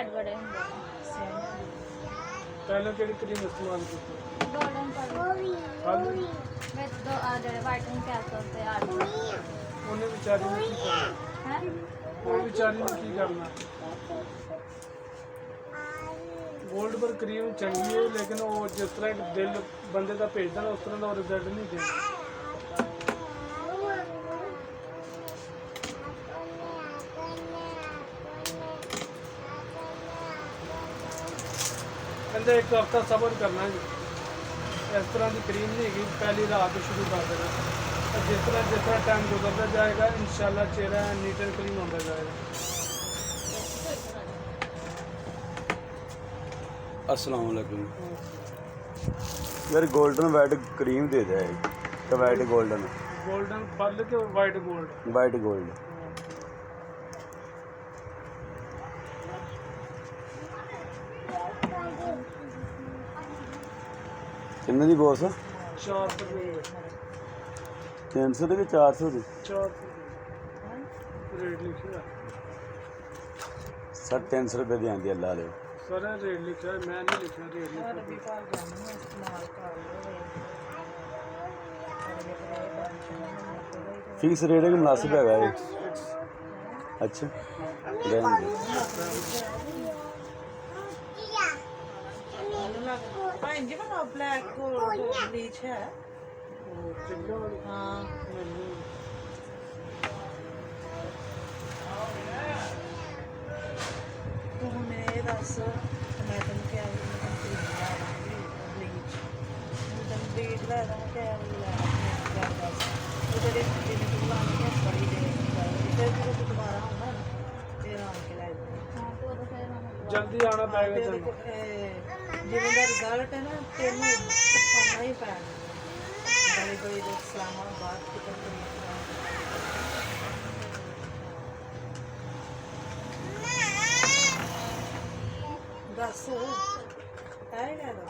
Shade बड़े होंगे पहले केड़ी क्रीम इस्तेमाल की गोल्डन हाल विद दो जेडे वाइटनिंग कैप्सूल ते आ उन्हें बेचारी ने की करना हैं वो बेचारी ने की करना गोल्ड पर क्रीम चंगी है लेकिन वो जिस तरह एक दिल बंदे का भेजता ना उस तरह का रिजल्ट नहीं देता कहते एक हफ्ता सबर करना है इस तरह की क्रीम नहीं है पहली रात शुरू कर देना जिस तरह टाइम गुजरता जाएगा इंशाल्लाह चेहरा नीट एंड क्लीन होता जाएगा। अस्सलाम वालेकुम यार गोल्डन वाइट क्रीम दे दे तो वाइट गोल्डन गोल्डन पर्ल के वाइट गोल्ड वाइट गोल्ड किन्ने दी बॉस 400 रुपये 300 दी 400 दी 400 रेट लिखा सर 300 रुपये दी आंदी अल्लाह दे सर रेट लिखा है मैं नहीं लिखा रेट लिखा फिक्स रेट है कि मुनासिब है ये अच्छा रहने दे भैन जी मैं ब्लैक ब्लीच है हाँ तू मैंने ये दस मैं तेन क्या ब्लीच तेन ब्लीच लै दा क्या दस वो तेरे दिन तू लाने बड़ी देर फिर तू दोबारा आना फिर आन के लै हां तो फिर जल्दी आना पड़ेगा जल्दी जिवें दा रिजल्ट है ना तेन आना ही पैना बड़ी बड़ी इस्लामाबाद की दस है लै दो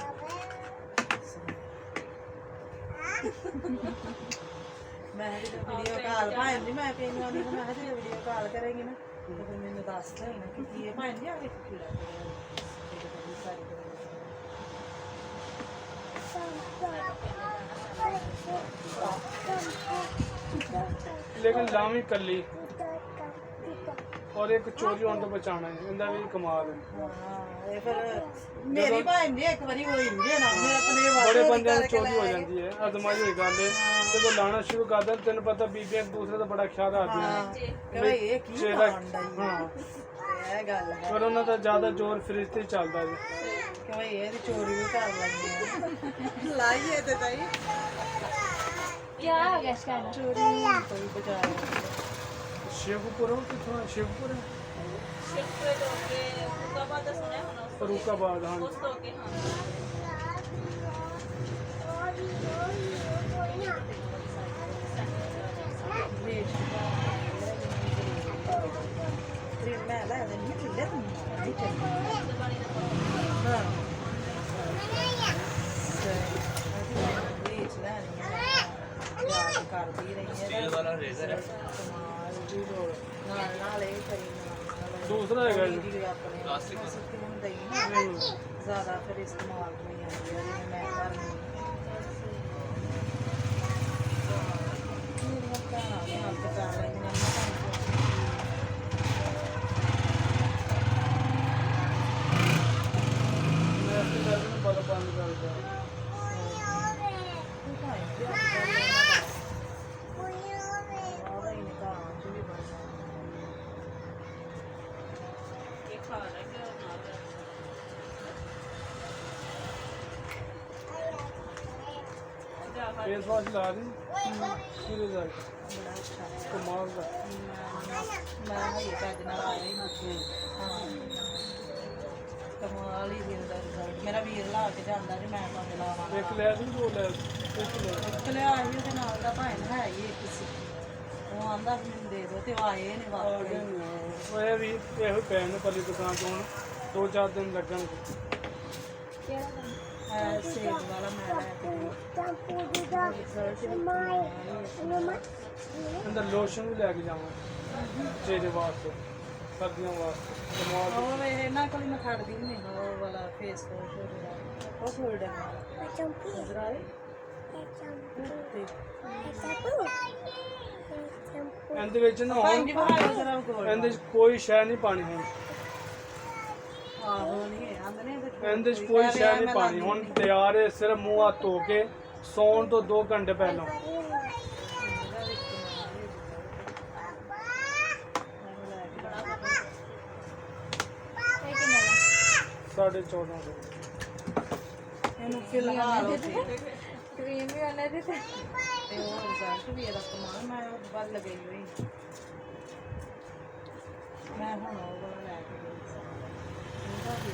मैं वीडियो कॉल भैन जी मैं कहीं नहीं मैं वीडियो कॉल करेंगी ना तो फिर मैंने दस देना कि ये भैन जी आगे कीड़ा लेकिन लामी कली और एक चोरी होने तो बचाना है इंदा भी कमाल है ये फिर मेरी भैन जी एक बारी होई नहीं ना मैं अपने बड़े बंदे चोरी हो जाती है अदमाई हुई गल है जब लाना शुरू कर दें तेन पता बीबियां एक दूसरे का बड़ा ख्याल रखदियां चेहरा हाँ ये गल है पर उन्होंने तो ज्यादा जोर फ्रिज से चलता है कि भाई ये चोरी भी कर लेंगे लाइए ते ताई क्या हो गया इसका चोरी कोई बचा शेखपुर हो कितना शेखपुर है फरूकाबाद हाँ मैं ला देनी किले नहीं चाहिए हां बीच ला रही है याद कर दी रही है स्टील वाला रेजर है नाले करी दूसरा है प्लास्टिक ਹੁੰਦਾ ਹੀ ਜ਼ਿਆਦਾ ਫਿਰ ਇਸਤੇਮਾਲ ਨਹੀਂ ਆਉਂਦੀ ਜਿਵੇਂ ਮੈਂ ਘਰ ਨਹੀਂ ਮੇਰੀਆਂ ਭੈਣਾਂ ਦੇ ਹੱਥ ਪੈ ਲੈਂਦੀਆਂ ਨੇ मैं बड़ा बंद कर दिया फेस वॉश ला रही किधर जाके ਬੜਾ ਅੱਛਾ कमाल का ਮੈਂ ਹਈ ਕੱਜ ਨਾਲ ਆ ਰਹੀ ਹਾਂ ਕਮਾਲ ਹੀ ਦਿੰਦਾ ਰਿਜ਼ਲਟ ਮੇਰਾ ਵੀਰ ਲਾ ਕੇ ਜਾਂਦਾ ਜੀ ਮੈਂ ਪੰਜ ਲਾਵਾਂ एक ले ली दो ले एक ले ਲਿਆ ਵੀ ਉਹਦੇ ਨਾਲ ਦਾ ਭੈਣ ਹੈ ਹੀ ਇੱਕ ਸੀ ਉਹ ਆਂਦਾ ਵੀ ਮੈਨੂੰ ਦੇ ਦਿਓ ਤੇ ਉਹ ਆਏ ਨੇ ਵਾਪਸ ओए भी ਇਹੋ ਪੈਣ ਨੂੰ ਪੱਲੀ ਦੁਕਾਨ ਤੋਂ ਹੁਣ 2-4 ਦਿਨ ਲੱਗਣਗੇ ਸੇਬ ਵਾਲਾ ਮੈਂ ਲੈ ਕੇ अंदर लोशन भी लैके जावा चेहरे वास्ते सर्दियों वास्ते कमाल ਉਹ ਵੇਖ ਇਹਨਾਂ ਕੋਲ ਮੈਂ ਖੜਦੀ ਨਹੀਂ ਉਹ ਵਾਲਾ ਫੇਸ ਵਾਸ਼ ਜਿਹੜਾ ਉਹ ਫੋਲਡਰ ਨਜ਼ਰ ਆਏ ਇਹਦੇ ਵਿੱਚ ਨਾ ਪੰਜ ਵਾਰ ਜਰਾ ਗੋਲ ਇਹਦੇ ਵਿੱਚ ਕੋਈ ਸ਼ੈ ਨਹੀਂ ਪਾਣੀ ਹੁਣ ਆਹੋ ਨਹੀਂ ਹੈ ਆਂਦੇ ਨੇ ਇਹਦੇ ਵਿੱਚ ਕੋਈ ਸ਼ੈ ਨਹੀਂ ਪਾਣੀ ਹੁਣ ਤਿਆਰ ਹੈ ਸਿਰਫ ਮੂੰਹ ਹੱਥ ਧੋ ਕੇ ਸੌਣ ਤੋਂ 2 ਘੰਟੇ ਪਹਿਲਾਂ ਇਹ ਕਿੰਨਾ ਦਾ 14.5 ਇਹਨੂੰ ਫਿਲਹਾਲ ਉਹ ਕਰੀਮ ਵੀ ਉਹਨਾਂ ਦੀ ਤੇ ਤੇ ਉਹ ਰਿਜ਼ਲਟ ਵੀ ਇਹਦਾ ਕਮਾਲ ਮੈਂ ਉਹ ਵੱਲ ਲਗਾਈ ਹੋਈ ਮੈਂ ਹੁਣ ਉਹ ਵਾਲਾ ਲੈ ਕੇ ਗਈ ਸੀ ਇਹਦਾ ਵੀ